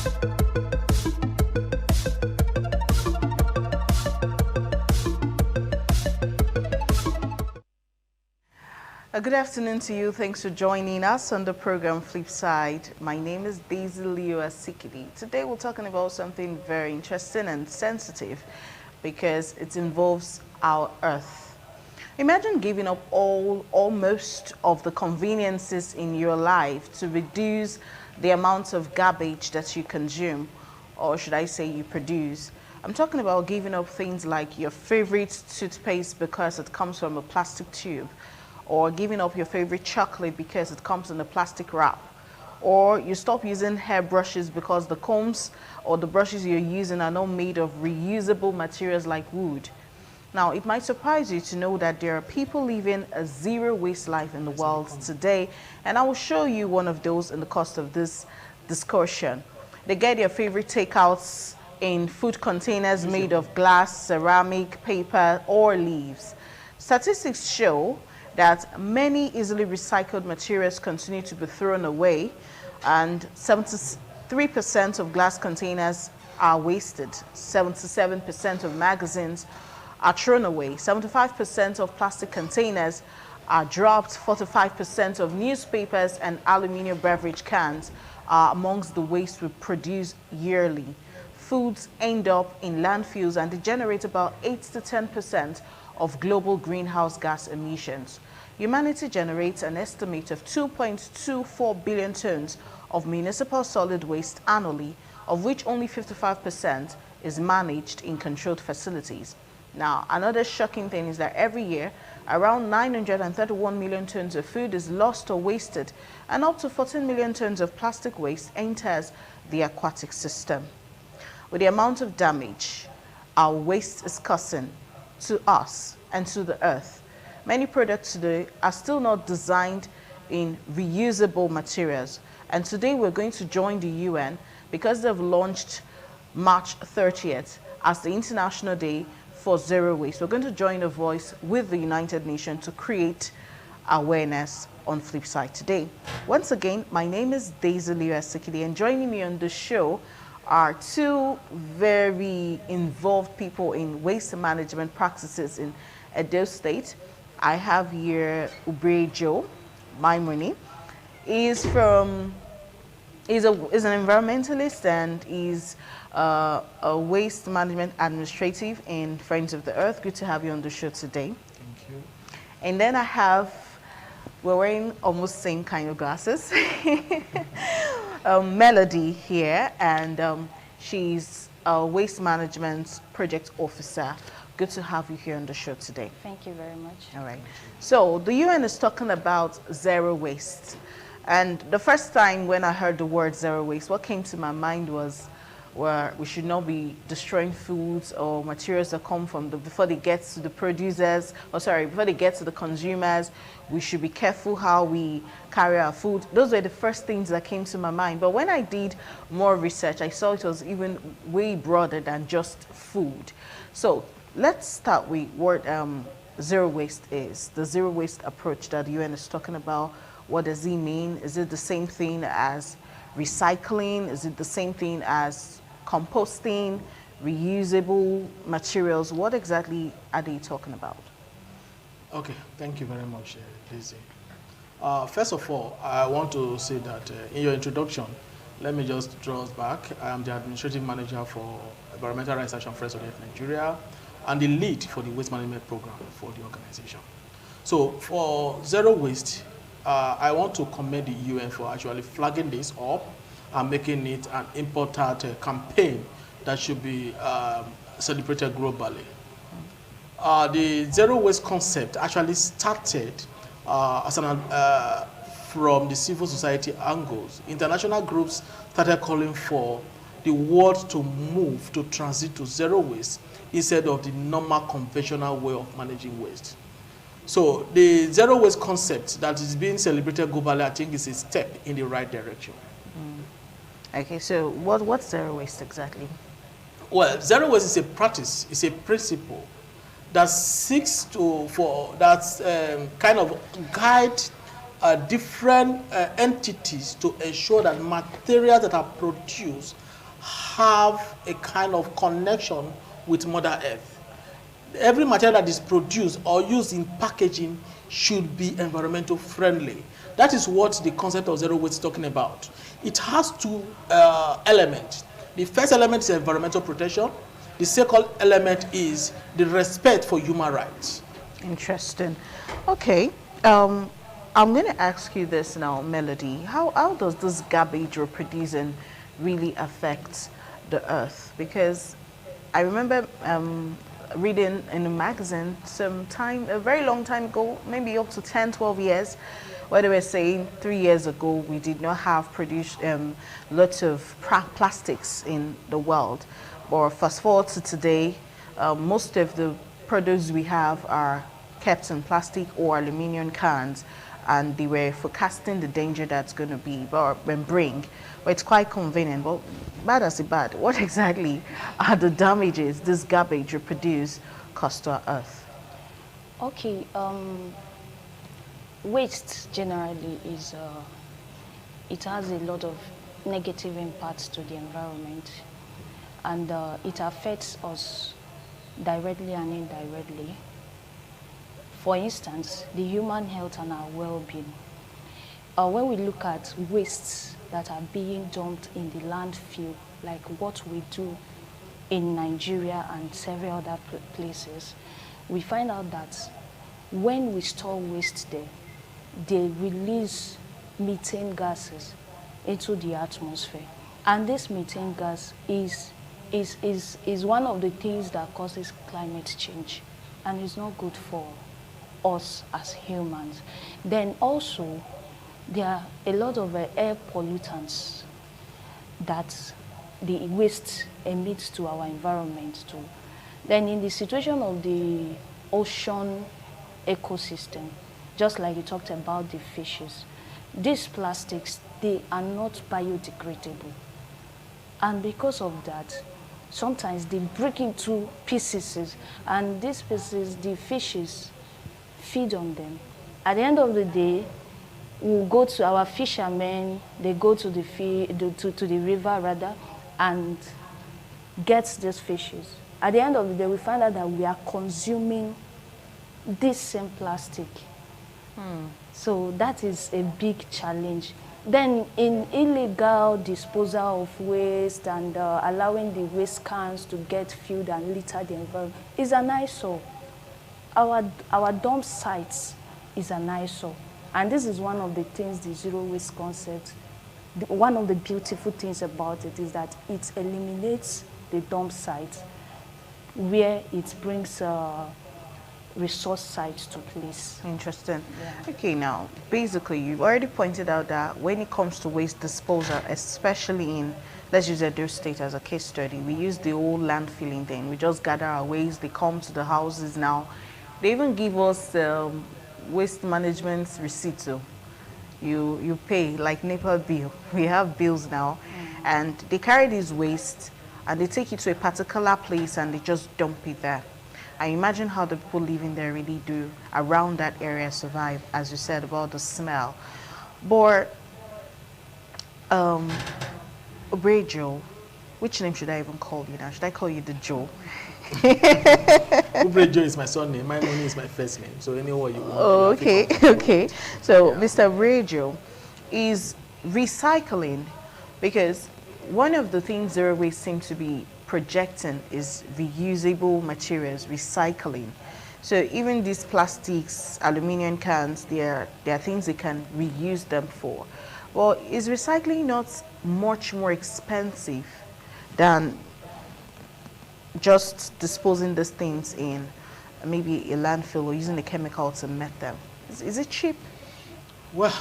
Good afternoon to you. Thanks for joining us on the program Flipside. My name is Daisy Leo Asikidi. Today we're talking about something very interesting and sensitive because it involves our earth. Imagine giving up almost of the conveniences in your life to reduce the amount of garbage that you consume, or should I say you produce. I'm talking about giving up things like your favorite toothpaste because it comes from a plastic tube, or giving up your favorite chocolate because it comes in a plastic wrap, or you stop using hair brushes because the combs or the brushes you're using are not made of reusable materials like wood. Now, it might surprise you to know that there are people living a zero waste life in the world today, and I will show you one of those in the course of this discussion. They get their favorite takeouts in food containers made of glass, ceramic, paper, or leaves. Statistics show that many easily recycled materials continue to be thrown away, and 73% of glass containers are wasted, 77% of magazines are thrown away, 75% of plastic containers are dropped, 45% of newspapers and aluminum beverage cans are amongst the waste we produce yearly. Foods end up in landfills and they generate about 8 to 10% of global greenhouse gas emissions. Humanity generates an estimate of 2.24 billion tons of municipal solid waste annually, of which only 55% is managed in controlled facilities. Now, another shocking thing is that every year, around 931 million tons of food is lost or wasted, and up to 14 million tons of plastic waste enters the aquatic system. With the amount of damage our waste is causing to us and to the earth, many products today are still not designed in reusable materials. And today we're going to join the UN because they've launched March 30th as the International Day for Zero Waste. We're going to join a voice with the United Nations to create awareness on Flipside today. Once again, my name is Daisy Leo Asikidi, and joining me on the show are two very involved people in waste management practices in Edo State. I have here Ubre Joe Maimuni. He's an environmentalist and he's a waste management administrative in Friends of the Earth. Good to have you on the show today. Thank you. And then we're wearing almost same kind of glasses. Melody here, and she's a waste management project officer. Good to have you here on the show today. Thank you very much. All right. So the UN is talking about zero waste. And the first time when I heard the word zero waste, what came to my mind was where we should not be destroying foods or materials that come from before they get to the producers, before they get to the consumers. We should be careful how we carry our food. Those were the first things that came to my mind. But when I did more research, I saw it was even way broader than just food. So let's start with what zero waste is, the zero waste approach that the UN is talking about. What does it mean? Is it the same thing as recycling? Is it the same thing as composting, reusable materials? What exactly are they talking about? Okay, thank you very much, Daisy. First of all, I want to say that in your introduction, let me just draw us back. I am the administrative manager for Environmental Rights Action Friends of the Earth Nigeria and the lead for the waste management program for the organization. So for zero waste, I want to commend the UN for actually flagging this up and making it an important campaign that should be celebrated globally. The zero waste concept actually started from the civil society angles. International groups started calling for the world to move to transit to zero waste instead of the normal conventional way of managing waste. So the zero waste concept that is being celebrated globally, I think, is a step in the right direction. Okay, so what's zero waste exactly? Well, zero waste is a practice, it's a principle that seeks to, kind of guide different entities to ensure that materials that are produced have a kind of connection with Mother Earth. Every material that is produced or used in packaging should be environmental friendly. That is what the concept of zero waste is talking about. It has two elements. The first element is environmental protection. The second element is the respect for human rights. Interesting. Okay. I'm going to ask you this now, Melody. How does this garbage we're producing really affect the earth? Because I remember reading in a magazine a very long time ago, maybe up to 10, 12 years, where they were saying 3 years ago we did not have produced lots of plastics in the world. Or fast forward to today, most of the produce we have are kept in plastic or aluminum cans, and they were forecasting the danger that's going to be or bring. But it's quite convenient. But bad as it bad, what exactly are the damages this garbage you produce cause to our earth? Okay, waste generally is it has a lot of negative impacts to the environment, and it affects us directly and indirectly. For instance, the human health and our well-being. When we look at wastes that are being dumped in the landfill, like what we do in Nigeria and several other places, we find out that when we store waste there, they release methane gases into the atmosphere. And this methane gas is one of the things that causes climate change, and is not good for us as humans. Then also, there are a lot of air pollutants that the waste emits to our environment too. Then in the situation of the ocean ecosystem, just like you talked about the fishes, these plastics, they are not biodegradable. And because of that, sometimes they break into pieces, and these pieces, the fishes feed on them. At the end of the day, we'll go to our fishermen, they go to the river rather, and get these fishes. At the end of the day, we find out that we are consuming this same plastic. So that is a big challenge. Then in illegal disposal of waste and allowing the waste cans to get filled and litter the environment is an eyesore. Our dump sites is an eyesore. And this is one of the things, the zero waste concept, one of the beautiful things about it is that it eliminates the dump sites where it brings resource sites to place. Interesting. Yeah. Okay, now, basically, you've already pointed out that when it comes to waste disposal, especially in, let's use Edo State as a case study, we use the old landfilling thing. We just gather our waste, they come to the houses now. They even give us waste management receipt. So you pay, like NEPA bill. We have bills now, and they carry this waste and they take it to a particular place and they just dump it there. I imagine how the people living there really do around that area survive, as you said, about the smell. But Obre Joe, which name should I even call you now? Should I call you the Joe? Obre Joe is my surname. My name is my first name. So anywhere you want. Oh, okay, okay. So yeah. Mr. Obre Joe is recycling, because one of the things zero waste seems to be projecting is reusable materials, recycling. So even these plastics, aluminum cans, there are things they can reuse them for. Well, is recycling not much more expensive than just disposing these things in maybe a landfill or using a chemical to melt them? Is it cheap? Well,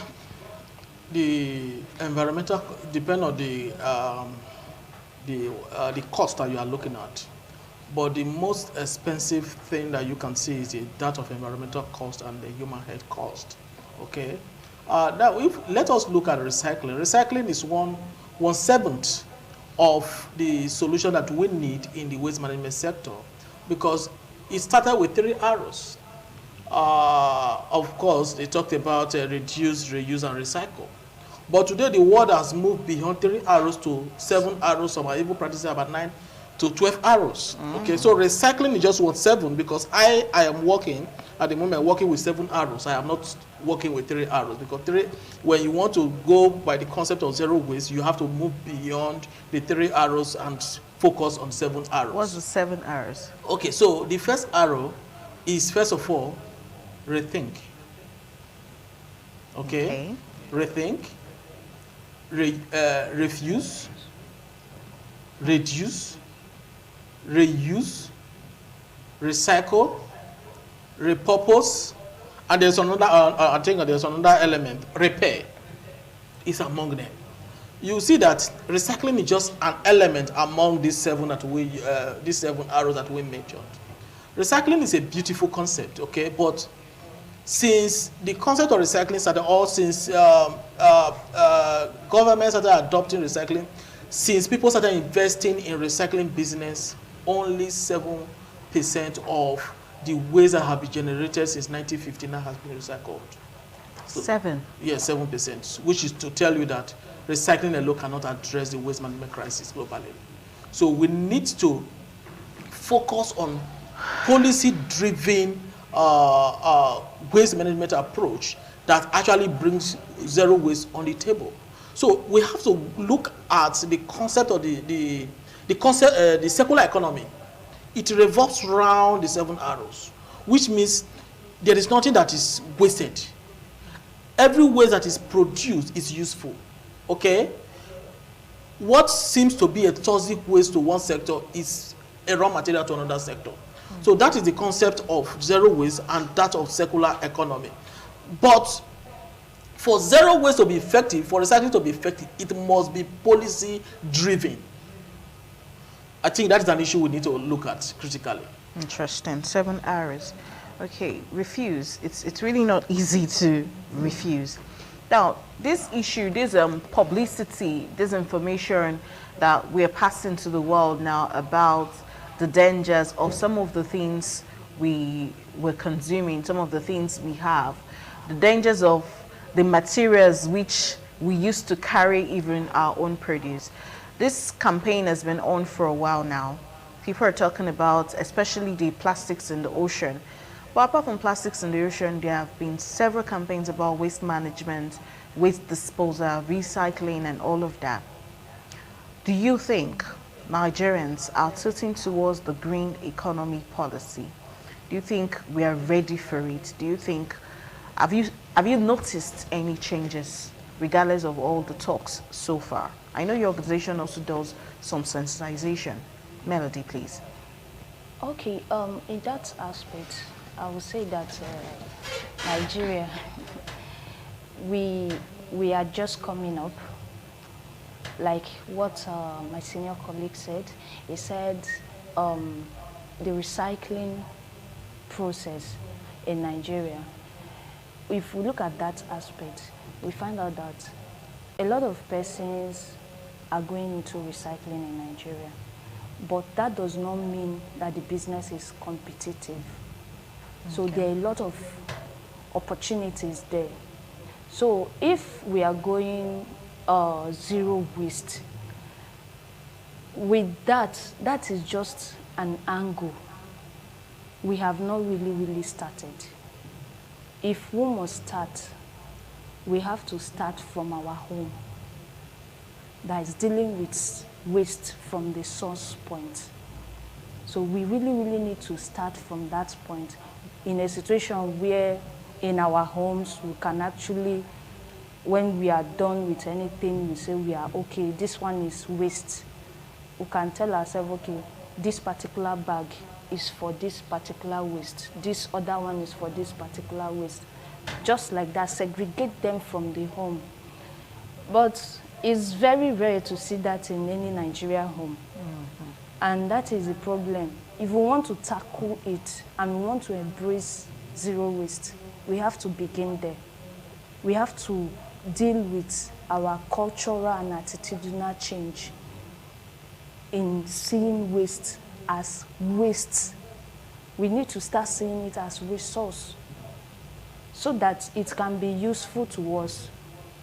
the environmental depend on the cost that you are looking at. But the most expensive thing that you can see is that of environmental cost and the human health cost. Okay. Now, let us look at recycling. Recycling is 1/7 of the solution that we need in the waste management sector, because it started with 3 arrows. Of course, they talked about reduce, reuse, and recycle. But today, the world has moved beyond 3 arrows to 7 arrows. Some are even practicing about 9 to 12 arrows. Okay, so recycling is just what 7, because I am working at the moment working with 7 arrows. I am not working with 3 arrows, because when you want to go by the concept of zero waste, you have to move beyond the 3 arrows and focus on 7 arrows. What's the 7 arrows? Okay, so the first arrow is, first of all, rethink. Okay. Rethink, refuse, reduce, reuse, recycle, repurpose, and there's another, I think there's another element, repair, is among them. You see that recycling is just an element among these 7 arrows that we mentioned. Recycling is a beautiful concept, okay, but since the concept of recycling started, or since governments started adopting recycling, since people started investing in recycling business, only 7% of the waste that have been generated since 1959 has been recycled. So, 7? Yes, 7%, which is to tell you that recycling alone cannot address the waste management crisis globally. So we need to focus on policy-driven waste management approach that actually brings zero waste on the table. So we have to look at the concept of the circular economy. It revolves around the 7 arrows, which means there is nothing that is wasted. Every waste that is produced is useful. Okay? What seems to be a toxic waste to one sector is a raw material to another sector. So that is the concept of zero waste and that of circular economy. But for zero waste to be effective, for recycling to be effective, it must be policy driven. I think that is an issue we need to look at critically. Interesting. 7 arrows. Okay, refuse. It's really not easy to refuse. Now, this issue, this publicity, this information that we're passing to the world now about the dangers of some of the things we're consuming, some of the things we have, the dangers of the materials which we used to carry even our own produce. This campaign has been on for a while now. People are talking about especially the plastics in the ocean. But apart from plastics in the ocean, there have been several campaigns about waste management, waste disposal, recycling, and all of that. Do you think Nigerians are tilting towards the green economy policy? Do you think we are ready for it? Do you think, have you noticed any changes regardless of all the talks so far? I know your organization also does some sensitization. Melody, please. Okay, in that aspect, I would say that Nigeria, we are just coming up. Like what my senior colleague said, he said the recycling process in Nigeria, if we look at that aspect, we find out that a lot of persons are going into recycling in Nigeria, but that does not mean that the business is competitive. Okay. So there are a lot of opportunities there. So if we are going zero waste, with that is just an angle. We have not really started. If we must start, we have to start from our home. That is dealing with waste from the source point. So we really need to start from that point in a situation where in our homes we can actually, when we are done with anything, we say we are okay, this one is waste. We can tell ourselves, okay, this particular bag is for this particular waste. This other one is for this particular waste. Just like that, segregate them from the home. But it's very rare to see that in any Nigerian home. Mm-hmm. And that is the problem. If we want to tackle it and we want to embrace zero waste, we have to begin there. We have to deal with our cultural and attitudinal change in seeing waste as waste. We need to start seeing it as resource. so that it can be useful to us.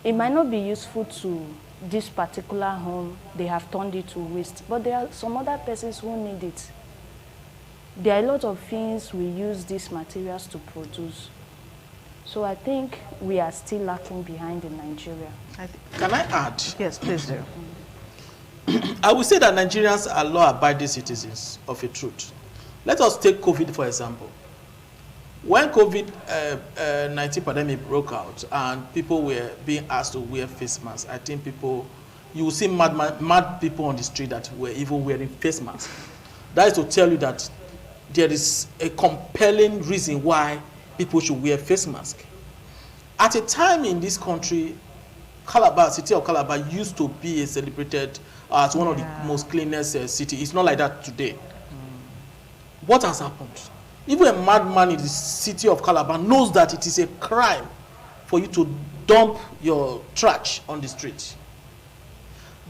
It might not be useful to this particular home, they have turned it to waste, but there are some other persons who need it. There are a lot of things we use these materials to produce. So I think we are still lacking behind in Nigeria. Can I add? Yes, please do. I would say that Nigerians are law-abiding citizens of a truth. Let us take COVID, for example. When COVID-19 pandemic broke out and people were being asked to wear face masks, I think you will see mad people on the street that were even wearing face masks. That is to tell you that there is a compelling reason why people should wear face masks. At a time in this country, Calabar, city of Calabar, used to be celebrated as one of the most cleanest cities. It's not like that today. What has happened? Even a madman in the city of Calabar knows that it is a crime for you to dump your trash on the street.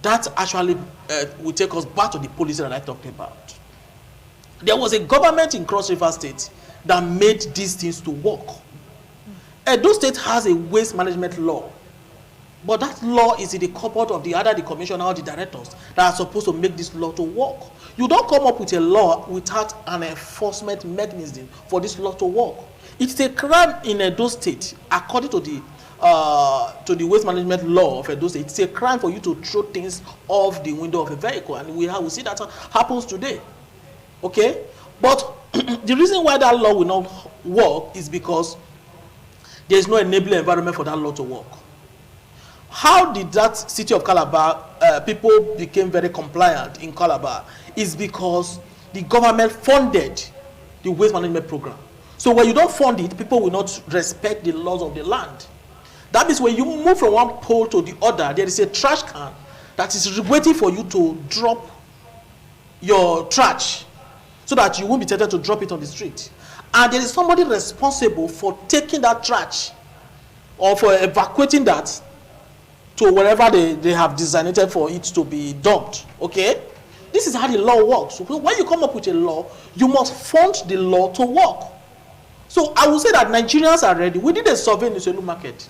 That actually will take us back to the policy that I talked about. There was a government in Cross River State that made these things to work. Edo State has a waste management law, but that law is in the cupboard of either the commissioner or the directors that are supposed to make this law to work. You don't come up with a law without an enforcement mechanism for this law to work. It's a crime in Edo State, according to the waste management law of Edo State. It's a crime for you to throw things off the window of a vehicle, and we see that happens today. Okay, but the reason why that law will not work is because there is no enabling environment for that law to work. How did that city of Calabar, people became very compliant in Calabar, is because the government funded the waste management program. So when you don't fund it, people will not respect the laws of the land. That means when you move from one pole to the other, there is a trash can that is waiting for you to drop your trash so that you won't be tempted to drop it on the street. And there is somebody responsible for taking that trash or for evacuating that to wherever they have designated for it to be dumped. Okay? This is how the law works. So when you come up with a law, you must fund the law to work. So I would say that Nigerians are ready. We did a survey in the Selu market.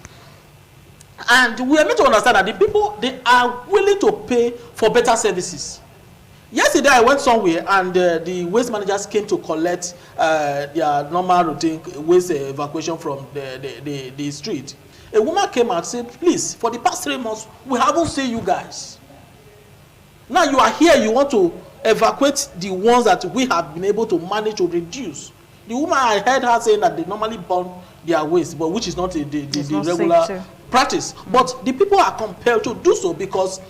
And we are meant to understand that the people, they are willing to pay for better services. Yesterday I went somewhere and the waste managers came to collect their normal routine waste evacuation from the street. A woman came and said, please, for the past 3 months, we haven't seen you guys. Now you are here, you want to evacuate the ones that we have been able to manage to reduce. The woman, I heard her saying that they normally burn their waste, but which is not the regular practice. But the people are compelled to do so because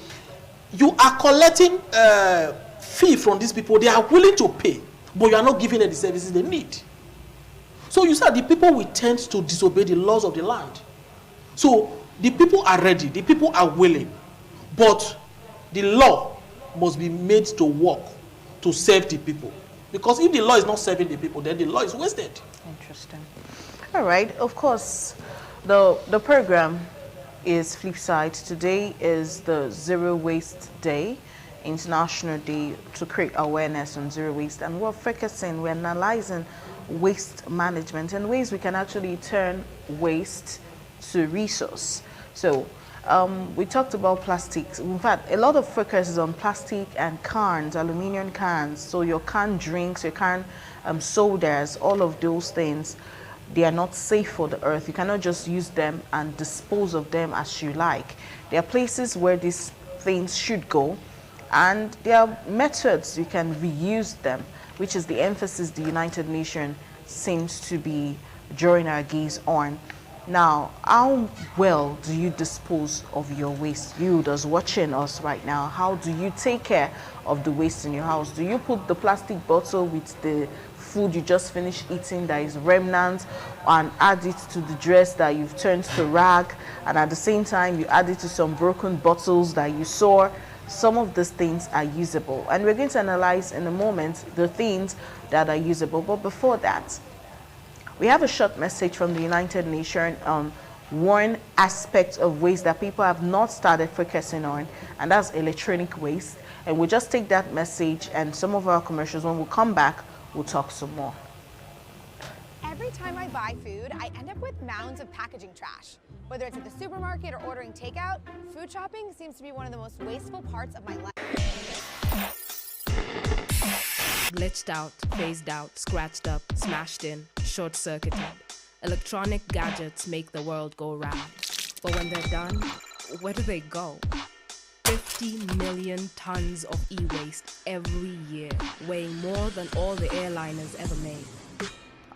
you are collecting fee from these people. They are willing to pay, but you are not giving them the services they need. So you said the people will tend to disobey the laws of the land. So the people are ready, the people are willing, but the law must be made to work to serve the people. Because if the law is not serving the people, then the law is wasted. Interesting. All right. Of course, the program is FLIPSIDE. Today is the Zero Waste Day, International Day to create awareness on zero waste. And we're focusing, we're analyzing waste management and ways we can actually turn waste to resource. So we talked about plastics. In fact, a lot of focus is on plastic and cans, aluminum cans. So your canned drinks, your canned sodas, all of those things, they are not safe for the earth. You cannot just use them and dispose of them as you like. There are places where these things should go, and there are methods you can reuse them, which is the emphasis the United Nations seems to be drawing our gaze on. Now, how well do you dispose of your waste? You that's watching us right now, how do you take care of the waste in your house? Do you put the plastic bottle with the food you just finished eating that is remnants and add it to the dress that you've turned to rag, and at the same time you add it to some broken bottles that you saw? Some of these things are usable, and we're going to analyze in a moment the things that are usable. But before that, we have a short message from the United Nations on one aspect of waste that people have not started focusing on, and that's electronic waste. And we'll just take that message and some of our commercials. When we come back, we'll talk some more. every time I buy food, I end up with mounds of packaging trash. Whether it's at the supermarket or ordering takeout, food shopping seems to be one of the most wasteful parts of my life. Glitched out, phased out, scratched up, smashed in, short-circuited. Electronic gadgets make the world go round. But when they're done, where do they go? 50 million tons of e-waste every year, weighing more than all the airliners ever made.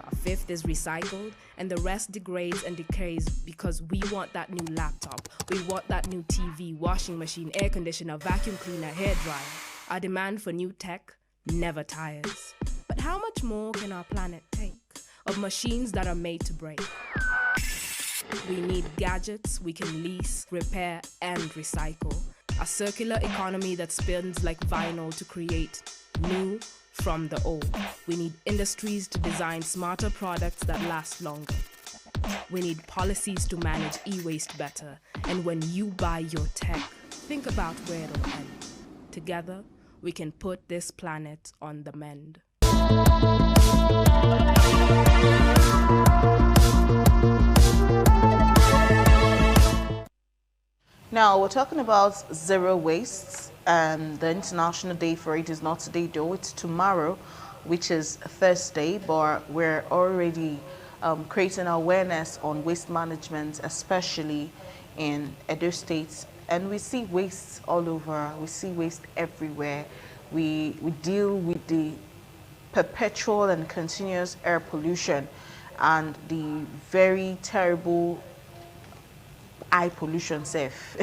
A fifth is recycled, and the rest degrades and decays because we want that new laptop, we want that new TV, washing machine, air conditioner, vacuum cleaner, hairdryer. Our demand for new tech never tires. But how much more can our planet take of machines that are made to break? We need gadgets we can lease, repair, and recycle. A circular economy that spins like vinyl to create new from the old. We need industries to design smarter products that last longer. We need policies to manage e-waste better. And when you buy your tech, think about where it'll end. Together, we can put this planet on the mend. Now, we're talking about zero waste, and the International Day for it is not today, though. It's tomorrow, which is Thursday, but we're already creating awareness on waste management, especially in Edo State. And we see waste all over. We see waste everywhere. We deal with the perpetual and continuous air pollution and the very terrible eye pollution safe.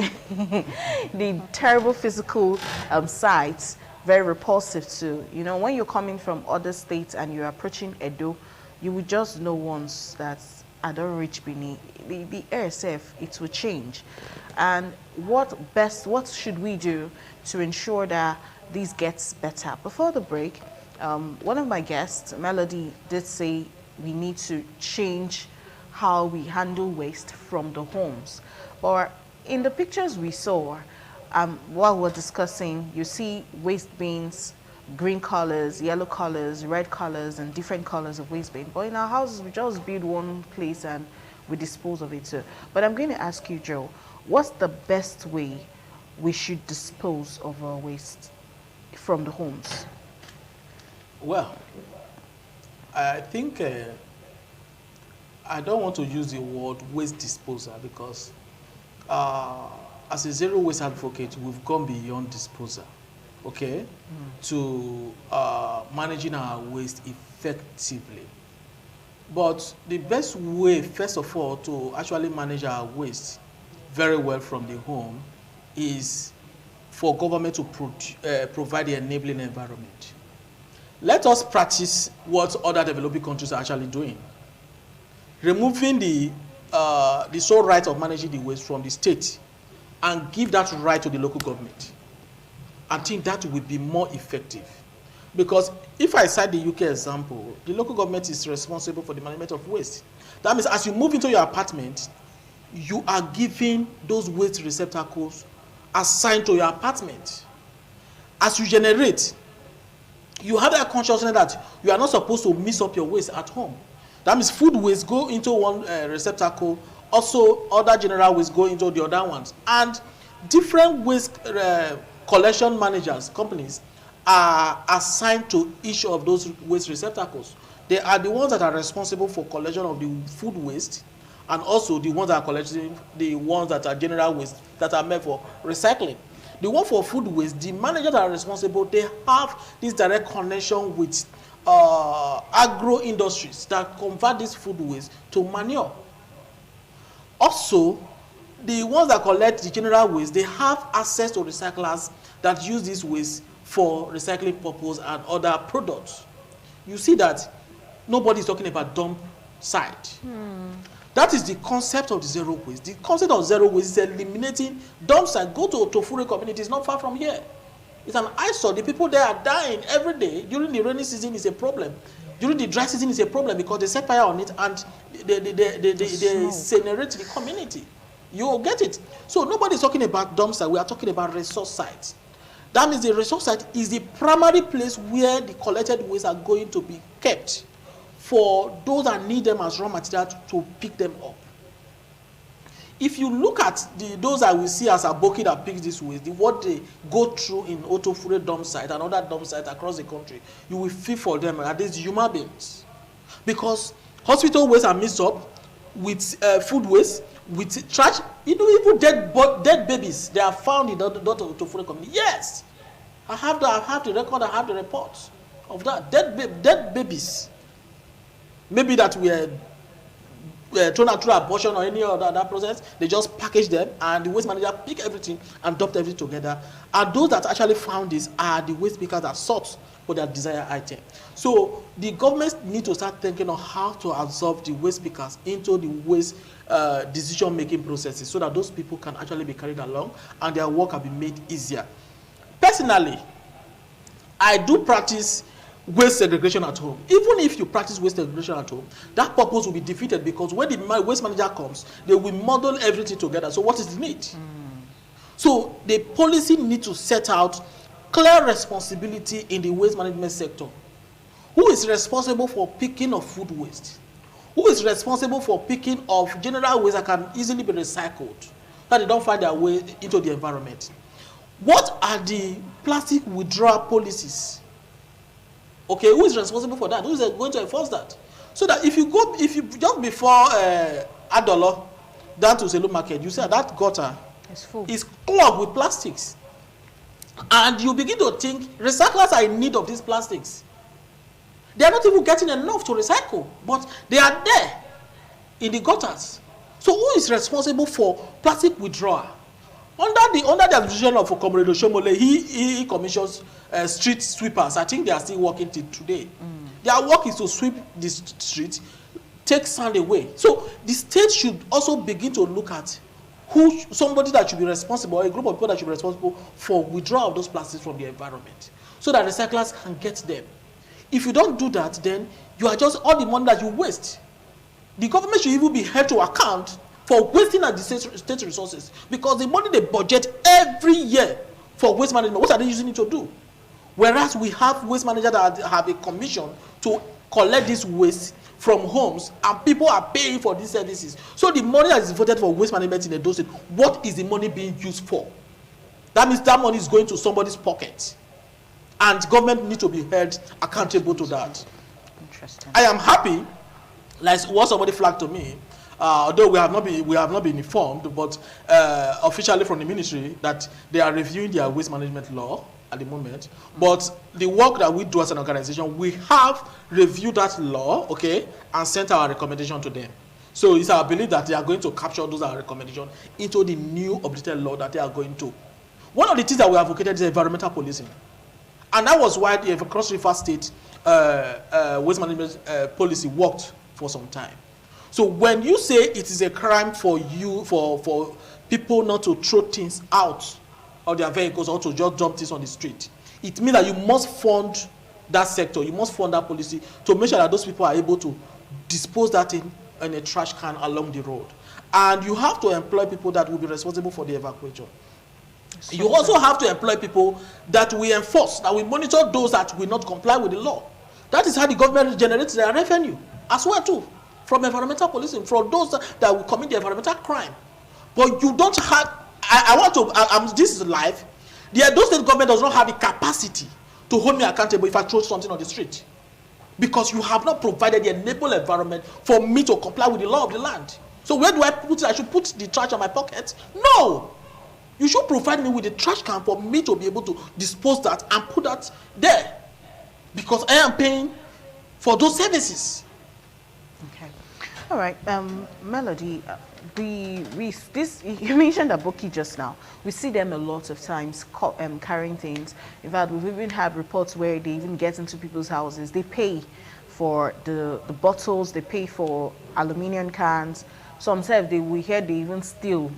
The terrible physical sights, very repulsive too. You know, when you're coming from other states and you're approaching Edo, you will just know once that I don't reach Benin, the air safe, it will change. And what should we do to ensure that this gets better? Before the break, one of my guests, Melody, did say we need to change how we handle waste from the homes. Or in the pictures we saw, while we're discussing, you see waste bins, green colors, yellow colors, red colors, and different colors of waste bin. But in our houses, we just build one place and we dispose of it too. But I'm going to ask you, Joe, what's the best way we should dispose of our waste from the homes? Well, I think I don't want to use the word waste disposal because as a zero waste advocate, we've gone beyond disposal, okay, to managing our waste effectively. But the best way, first of all, to actually manage our waste very well from the home is for government to provide the enabling environment. Let us practice what other developing countries are actually doing. Removing the sole right of managing the waste from the state and give that right to the local government. I think that will be more effective. Because if I cite the UK example, the local government is responsible for the management of waste. That means as you move into your apartment, you are giving those waste receptacles assigned to your apartment. As you generate, you have that consciousness that you are not supposed to mix up your waste at home. That means food waste go into one receptacle, also other general waste go into the other ones. And different waste collection managers, companies, are assigned to each of those waste receptacles. They are the ones that are responsible for collection of the food waste, and also the ones that are collecting the ones that are general waste that are meant for recycling. The one for food waste, the managers that are responsible, they have this direct connection with agro industries that convert this food waste to manure. Also, the ones that collect the general waste, they have access to recyclers that use this waste for recycling purpose and other products. You see that nobody is talking about dump site. That is the concept of the zero waste. The concept of zero waste is eliminating dump site. Go to Otofure community, it's not far from here. It's an eyesore. The people there are dying every day. During the rainy season is a problem. During the dry season is a problem because they set fire on it and they incinerate the community. You will get it. So nobody is talking about dump site. We are talking about resource sites. That means the resource site is the primary place where the collected waste are going to be kept for those that need them as raw material to pick them up. If you look at those that we see as aboki that picks this waste, what they go through in Otofure dump site and other dump sites across the country, you will feel for them, and these human beings. Because hospital waste are mixed up with food waste, with trash, even dead babies, they are found in the Otofure community. Yes, I have the record, I have the report of that. Dead babies. Maybe that we are thrown out through abortion or any other that process, they just package them and the waste manager pick everything and dump everything together. And those that actually found this are the waste pickers that sought for their desired item. So the government need to start thinking on how to absorb the waste pickers into the waste decision-making processes so that those people can actually be carried along and their work can be made easier. Personally, I do practice waste segregation at home. Even if you practice waste segregation at home, that purpose will be defeated because when the waste manager comes, they will model everything together. So what is the need? So the policy needs to set out clear responsibility in the waste management sector. Who is responsible for picking of food waste? Who is responsible for picking of general waste that can easily be recycled, that they don't find their way into the environment? What are the plastic withdrawal policies? Okay, who is responsible for that? Who is going to enforce that? So that if you just before Adolo down to Selu Market, you see that gutter is clogged with plastics. And you begin to think recyclers are in need of these plastics. They are not even getting enough to recycle, but they are there in the gutters. So who is responsible for plastic withdrawal? Under the administration of Comrade Oshomole, he commissions street sweepers. I think they are still working till today. Their work is to sweep the street, take sand away. So the state should also begin to look at somebody that should be responsible, or a group of people that should be responsible for withdrawal of those plastics from the environment, so that recyclers can get them. If you don't do that, then you are just all the money that you waste. The government should even be held to account for wasting at the state resources, because the money they budget every year for waste management, what are they using it to do? Whereas we have waste managers that have a commission to collect this waste from homes, and people are paying for these services. So the money that is voted for waste management in Edo State, what is the money being used for? That means that money is going to somebody's pocket, and government need to be held accountable to that. Interesting. I am happy, like what somebody flagged to me, although we have not been informed, but officially from the ministry, that they are reviewing their waste management law at the moment. But the work that we do as an organization, we have reviewed that law, okay, and sent our recommendation to them. So it's our belief that they are going to capture those our recommendations into the new updated law that they are going to. One of the things that we advocated is environmental policing, and that was why the Cross River State waste management policy worked for some time. So when you say it is a crime for people not to throw things out of their vehicles or to just dump things on the street, it means that you must fund that sector, you must fund that policy to make sure that those people are able to dispose that in a trash can along the road. And you have to employ people that will be responsible for the evacuation. You also have to employ people that will enforce, that will monitor those that will not comply with the law. That is how the government generates their revenue as well too, from environmental policing, from those that will commit the environmental crime. But you don't have, this is live, the Edo State government does not have the capacity to hold me accountable if I throw something on the street, because you have not provided the enable environment for me to comply with the law of the land. So where do I put it? I should put the trash in my pocket? No! You should provide me with a trash can for me to be able to dispose that and put that there, because I am paying for those services. Okay. All right. Melody, you mentioned Aboki just now. We see them a lot of times carrying things. In fact, we've even had reports where they even get into people's houses. They pay for the bottles, they pay for aluminium cans. Sometimes we hear they even steal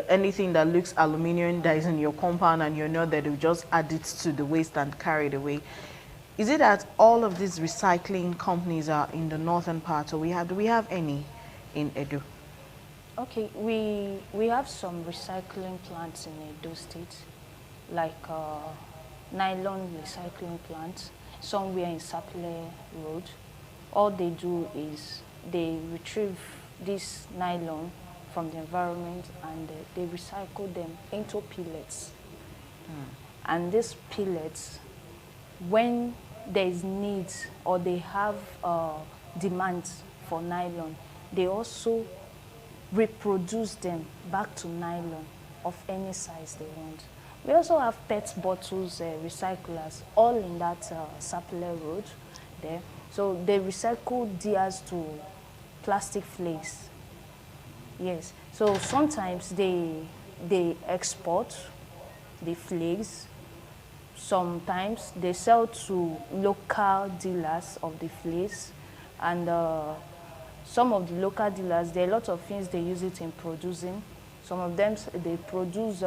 anything that looks aluminium that is in your compound, and you know that they just add it to the waste and carry it away. Is it that all of these recycling companies are in the northern part, or do we have any in Edo? Okay, we have some recycling plants in Edo State, like nylon recycling plants, somewhere in Sapele Road. all they do is they retrieve this nylon from the environment and they recycle them into pellets. And these pellets, when there is need or they have demands for nylon, they also reproduce them back to nylon of any size they want. We also have PET bottles recyclers all in that Sapele Road there. So they recycle theirs to plastic flakes. Yes. So sometimes they export the flakes. Sometimes they sell to local dealers of the flakes, and some of the local dealers, there are a lot of things they use it in producing. Some of them, they produce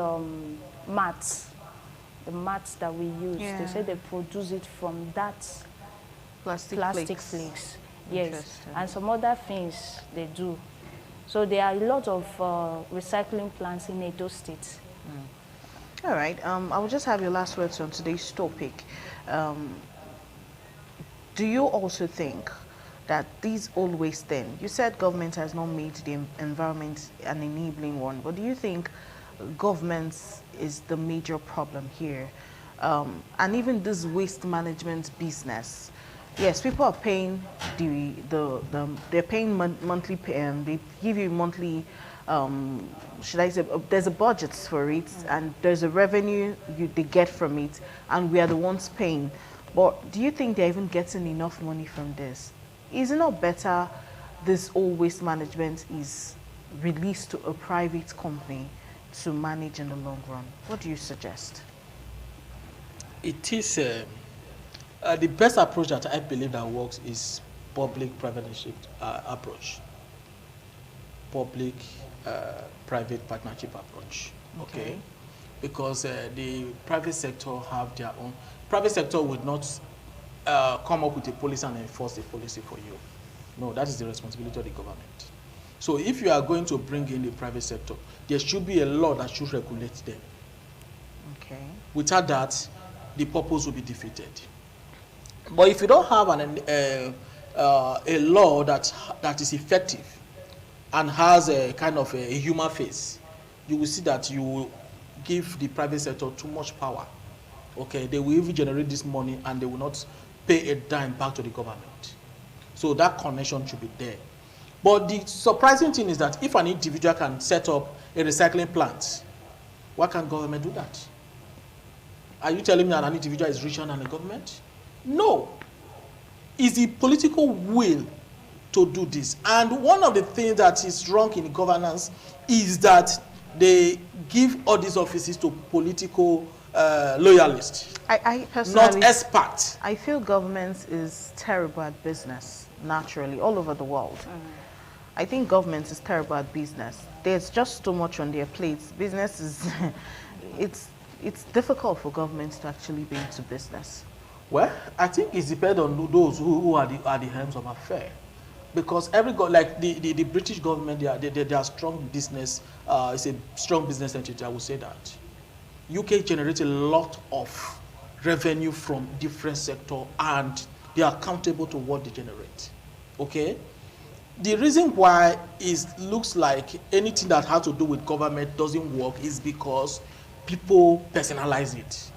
mats, the mats that we use. Yeah. They say they produce it from that plastic flakes. Yes, and some other things they do. So there are a lot of recycling plants in Edo State. All right. I will just have your last words on today's topic. Do you also think that these old waste then, you said government has not made the environment an enabling one, but do you think government is the major problem here? And even this waste management business, yes, people are paying they're paying monthly, they give you monthly, should I say, there's a budget for it, and there's a revenue they get from it, and we are the ones paying. But do you think they're even getting enough money from this? Is it not better this old waste management is released to a private company to manage in the long run? What do you suggest? It is the best approach that I believe that works is public-private approach. Public-private partnership approach. Okay? Because the private sector have their own. Private sector would not come up with a policy and enforce the policy for you. No, that is the responsibility of the government. So if you are going to bring in the private sector, there should be a law that should regulate them. Okay. Without that, the purpose will be defeated. But if you don't have a law that is effective and has a kind of a human face, you will see that you will give the private sector too much power. Okay, they will even generate this money and they will not pay a dime back to the government. So that connection should be there. But the surprising thing is that if an individual can set up a recycling plant, why can't government do that? Are you telling me that an individual is richer than the government? No. It's the political will to do this. And one of the things that is wrong in governance is that they give all these offices to political loyalists. I personally, not experts. I feel government is terrible at business, naturally, all over the world. I think government is terrible at business. There's just too much on their plates. Business is, it's difficult for governments to actually be into business. Well, I think it depends on those who are the helms of affair. Because like the British government, they are strong business, it's a strong business entity, I would say that. UK generates a lot of revenue from different sectors and they are accountable to what they generate. Okay? The reason why it looks like anything that has to do with government doesn't work is because people personalize it.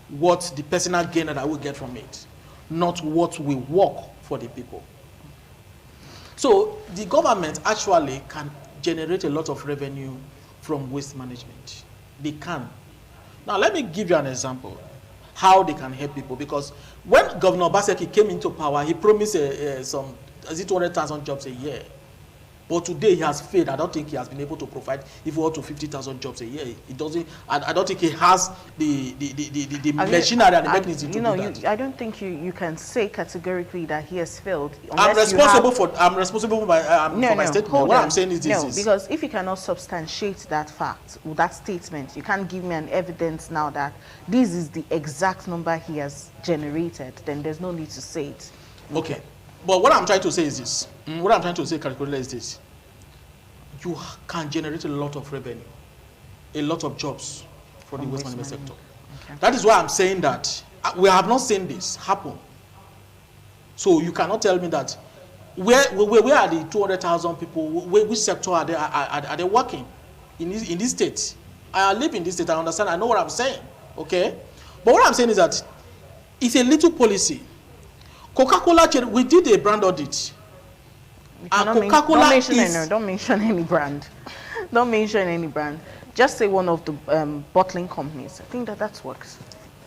What the personal gain that I will get from it, not what will work for the people. So the government actually can generate a lot of revenue from waste management. They can. Now let me give you an example how they can help people, because when Governor Obaseki came into power, he promised some 200,000 jobs a year. But today he has failed. I don't think he has been able to provide even up to 50,000 jobs a year. It doesn't. I don't think he has the machinery and the mechanism to do that. I don't think you can say categorically that he has failed. I'm responsible for my statement. What I'm saying is this. No, because if you cannot substantiate that fact, or that statement, you can't give me an evidence now that this is the exact number he has generated, then there's no need to say it. Okay. But what I'm trying to say is this. What I'm trying to say categorically is this. You can generate a lot of revenue, a lot of jobs for the waste management sector. Okay. That is why I'm saying that we have not seen this happen. So you cannot tell me that where are the 200,000 people, which sector are they working in this state? I live in this state, I understand, I know what I'm saying, okay? But what I'm saying is that it's a little policy. Coca-Cola, we did a brand audit. Coca-Cola don't mention any brand. Don't mention any brand. Just say one of the bottling companies. I think that works.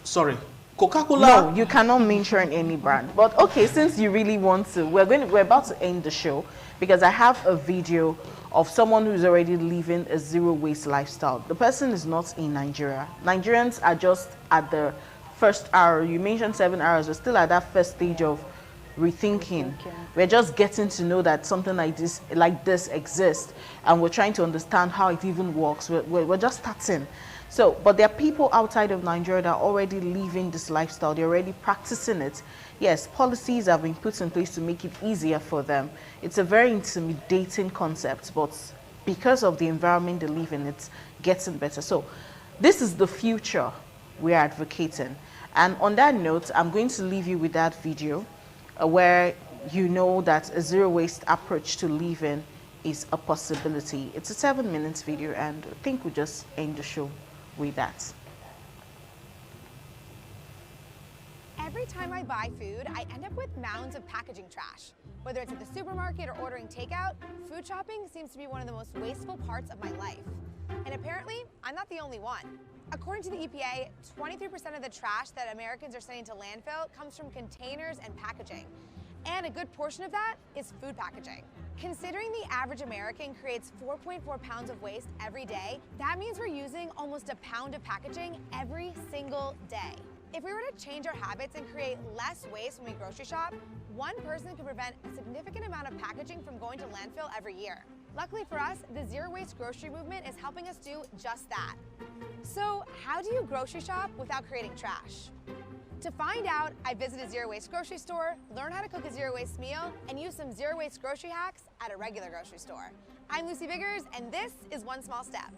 Sorry. Coca-Cola. No, you cannot mention any brand. But okay, since you really want to, we're about to end the show because I have a video of someone who's already living a zero waste lifestyle. The person is not in Nigeria. Nigerians are just at the first hour. You mentioned 7 hours. We're still at that first stage of rethinking. We're just getting to know that something like this exists, and we're trying to understand how it even works. We're just starting. So, but there are people outside of Nigeria that are already living this lifestyle. They're already practicing it. Yes, policies have been put in place to make it easier for them. It's a very intimidating concept, but because of the environment they live in, it's getting better. So this is the future we're advocating. And on that note, I'm going to leave you with that video where you know that a zero waste approach to living is a possibility. It's a 7-minute video, and I think we'll just end the show with that. Every time I buy food, I end up with mounds of packaging trash. Whether it's at the supermarket or ordering takeout, food shopping seems to be one of the most wasteful parts of my life. And apparently, I'm not the only one. According to the EPA, 23% of the trash that Americans are sending to landfill comes from containers and packaging. And a good portion of that is food packaging. Considering the average American creates 4.4 pounds of waste every day, that means we're using almost a pound of packaging every single day. If we were to change our habits and create less waste when we grocery shop, one person could prevent a significant amount of packaging from going to landfill every year. Luckily for us, the zero waste grocery movement is helping us do just that. So how do you grocery shop without creating trash? To find out, I visit a zero waste grocery store, learn how to cook a zero waste meal, and use some zero waste grocery hacks at a regular grocery store. I'm Lucy Biggers, and this is One Small Step.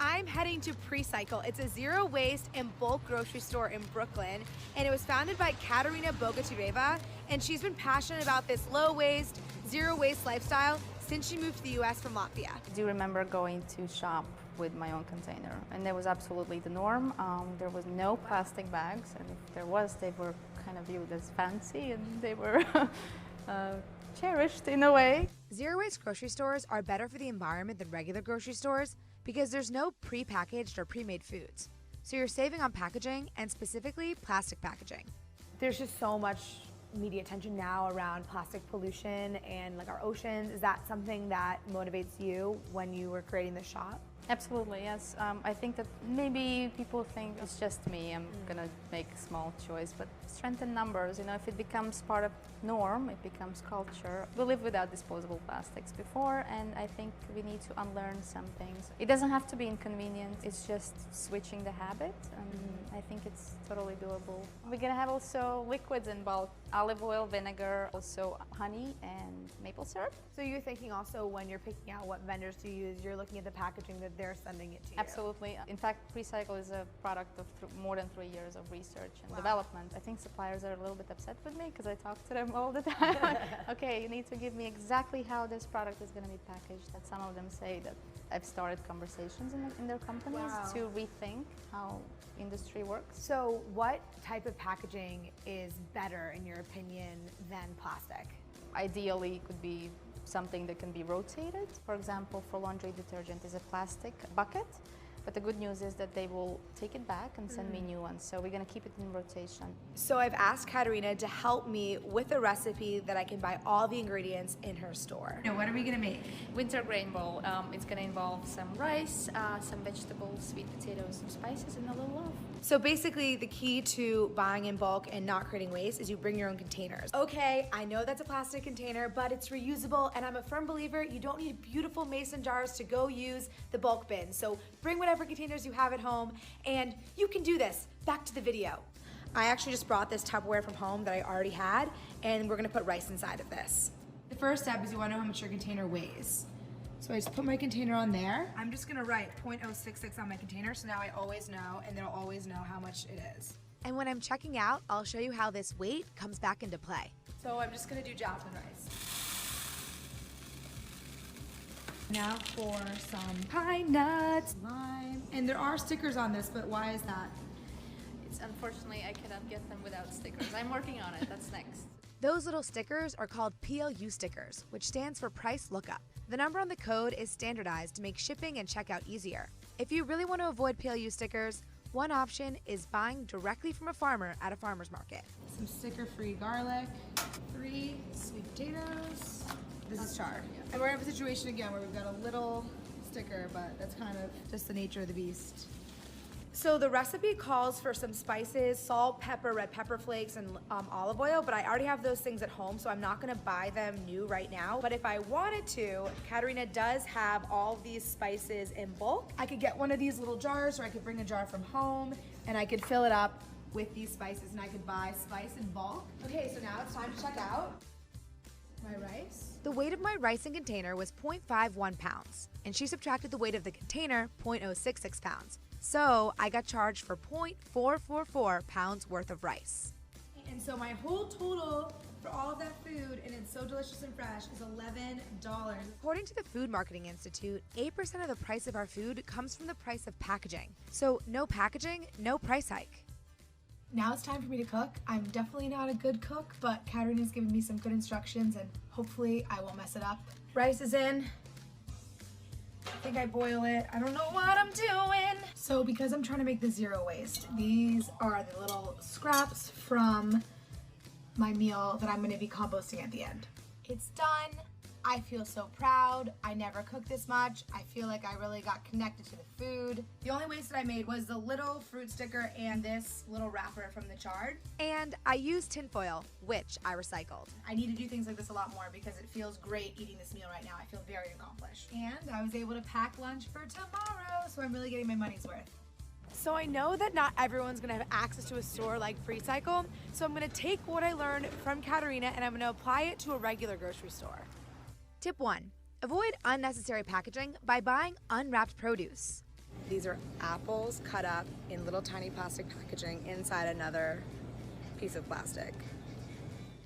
I'm heading to Precycle. It's a zero waste and bulk grocery store in Brooklyn, and it was founded by Katerina Bogatireva, and she's been passionate about this low waste, zero waste lifestyle since she moved to the US from Latvia. I do remember going to shop with my own container, and that was absolutely the norm. There was no plastic bags, and if there was, they were kind of viewed as fancy, and they were cherished in a way. Zero waste grocery stores are better for the environment than regular grocery stores because there's no pre-packaged or pre-made foods. So you're saving on packaging, and specifically plastic packaging. There's just so much media attention now around plastic pollution and like our oceans. Is that something that motivates you when you were creating the shop? Absolutely, yes. I think that maybe people think it's just me, I'm gonna make a small choice, but strength in numbers, you know, if it becomes part of norm, it becomes culture. We lived without disposable plastics before, and I think we need to unlearn some things. It doesn't have to be inconvenient, it's just switching the habit, and I think it's totally doable. We're gonna have also liquids in bulk, olive oil, vinegar, also honey and maple syrup. So you're thinking also when you're picking out what vendors to use, you're looking at the packaging that they're sending it to you. Absolutely. In fact, Precycle is a product of more than 3 years of research and development. I think suppliers are a little bit upset with me because I talk to them all the time. Okay, you need to give me exactly how this product is going to be packaged. And some of them say that I've started conversations in their companies to rethink how industry works. So what type of packaging is better, in your opinion, than plastic? Ideally, it could be something that can be rotated. For example, for laundry detergent is a plastic bucket, but the good news is that they will take it back and send me new ones. So we're gonna keep it in rotation. So I've asked Katerina to help me with a recipe that I can buy all the ingredients in her store. Now, what are we gonna make? Winter grain bowl. It's gonna involve some rice, some vegetables, sweet potatoes, some spices, and a little loaf. So basically the key to buying in bulk and not creating waste is you bring your own containers. Okay, I know that's a plastic container, but it's reusable, and I'm a firm believer you don't need beautiful mason jars to go use the bulk bin. So bring whatever containers you have at home, and you can do this. Back to the video. I actually just brought this Tupperware from home that I already had, and we're gonna put rice inside of this. The first step is you wanna know how much your container weighs. So I just put my container on there. I'm just gonna write 0.066 on my container, so now I always know, and they'll always know how much it is. And when I'm checking out, I'll show you how this weight comes back into play. So I'm just gonna do jasmine rice. Now for some pine nuts, lime. And there are stickers on this, but why is that? It's unfortunately I cannot get them without stickers. I'm working on it, that's next. Those little stickers are called PLU stickers, which stands for price lookup. The number on the code is standardized to make shipping and checkout easier. If you really want to avoid PLU stickers, one option is buying directly from a farmer at a farmer's market. Some sticker-free garlic, 3 sweet potatoes. This is chard. And we're in a situation again where we've got a little sticker, but that's kind of just the nature of the beast. So the recipe calls for some spices, salt, pepper, red pepper flakes, and olive oil, but I already have those things at home, so I'm not gonna buy them new right now. But if I wanted to, Katerina does have all these spices in bulk. I could get one of these little jars, or I could bring a jar from home, and I could fill it up with these spices, and I could buy spice in bulk. Okay, so now it's time to check out my rice. The weight of my rice in container was 0.51 pounds, and she subtracted the weight of the container, 0.066 pounds. So I got charged for 0.444 pounds worth of rice. And so my whole total for all of that food, and it's so delicious and fresh, is $11. According to the Food Marketing Institute, 8% of the price of our food comes from the price of packaging. So no packaging, no price hike. Now it's time for me to cook. I'm definitely not a good cook, but Katerina's given me some good instructions and hopefully I won't mess it up. Rice is in. I think I boil it. I don't know what I'm doing. So because I'm trying to make the zero waste, these are the little scraps from my meal that I'm gonna be composting at the end. It's done. I feel so proud. I never cooked this much. I feel like I really got connected to the food. The only waste that I made was the little fruit sticker and this little wrapper from the chard. And I used tinfoil, which I recycled. I need to do things like this a lot more because it feels great eating this meal right now. I feel very accomplished. And I was able to pack lunch for tomorrow, so I'm really getting my money's worth. So I know that not everyone's gonna have access to a store like FreeCycle, so I'm gonna take what I learned from Katerina and I'm gonna apply it to a regular grocery store. Tip 1. Avoid unnecessary packaging by buying unwrapped produce. These are apples cut up in little tiny plastic packaging inside another piece of plastic.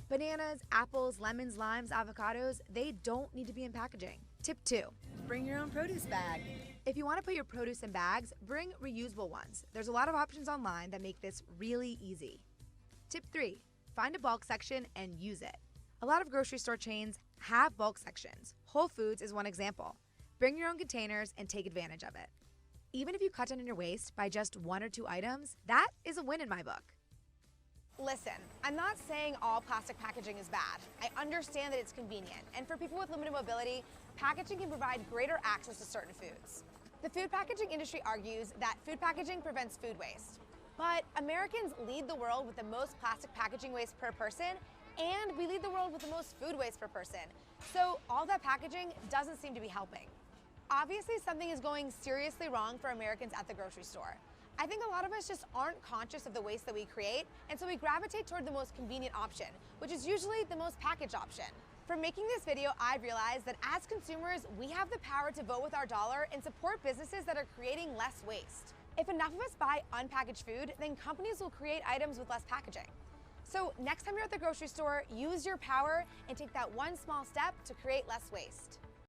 Bananas, apples, lemons, limes, avocados, they don't need to be in packaging. Tip 2. Bring your own produce bag. If you want to put your produce in bags, bring reusable ones. There's a lot of options online that make this really easy. Tip 3. Find a bulk section and use it. A lot of grocery store chains have bulk sections. Whole Foods is one example. Bring your own containers and take advantage of it. Even if you cut down on your waste by just 1 or 2 items, that is a win in my book. Listen, I'm not saying all plastic packaging is bad. I understand that it's convenient, and for people with limited mobility, packaging can provide greater access to certain foods. The food packaging industry argues that food packaging prevents food waste. But Americans lead the world with the most plastic packaging waste per person, and we lead the world with the most food waste per person. So all that packaging doesn't seem to be helping. Obviously, something is going seriously wrong for Americans at the grocery store. I think a lot of us just aren't conscious of the waste that we create, and so we gravitate toward the most convenient option, which is usually the most packaged option. From making this video, I've realized that as consumers, we have the power to vote with our dollar and support businesses that are creating less waste. If enough of us buy unpackaged food, then companies will create items with less packaging. So next time you're at the grocery store, use your power and take that one small step to create less waste.